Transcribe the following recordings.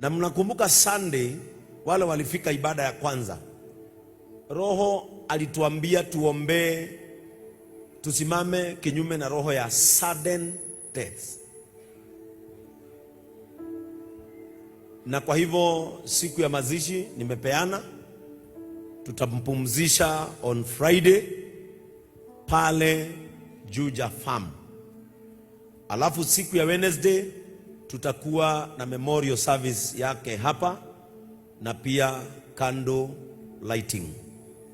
Na mnakumbuka Sunday wale walifika ibada ya kwanza, Roho alituambia tuombee, tusimame kinyume na roho ya sudden death. Na kwa hivyo siku ya mazishi nimepeana, tutampumzisha on Friday pale Juja Farm. Alafu siku ya Wednesday tutakuwa na memorial service yake hapa, na pia candle lighting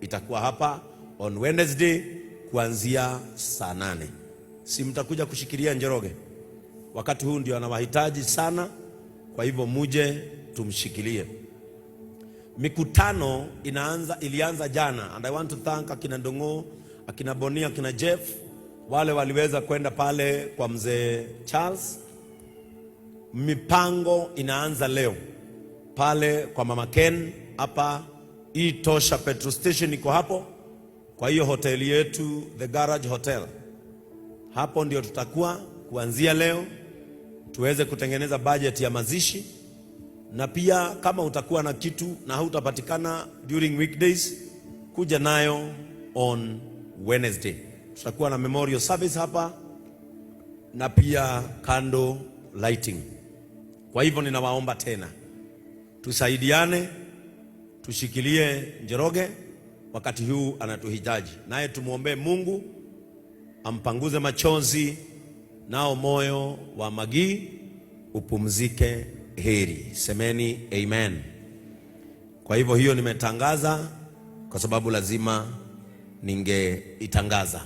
itakuwa hapa on Wednesday kuanzia saa 8. Si mtakuja kushikilia Njoroge? Wakati huu ndio anawahitaji sana, kwa hivyo muje tumshikilie. Mikutano ilianza jana, and I want to thank akina Ndongo, akina Bonia, akina Jeff, wale waliweza kwenda pale kwa mzee Charles. Mipango inaanza leo pale kwa Mama Ken hapa, hii Tosha petrol station iko hapo. Kwa hiyo hoteli yetu The Garage Hotel, hapo ndio tutakuwa kuanzia leo, tuweze kutengeneza budget ya mazishi. Na pia kama utakuwa na kitu na hautapatikana during weekdays, kuja nayo on Wednesday. Tutakuwa na memorial service hapa na pia candle lighting. Kwa hivyo ninawaomba tena tusaidiane, tushikilie Njoroge wakati huu anatuhitaji, naye tumuombe Mungu ampanguze machozi, nao moyo wa Magi upumzike heri. Semeni amen. Kwa hivyo hiyo nimetangaza kwa sababu lazima ningeitangaza.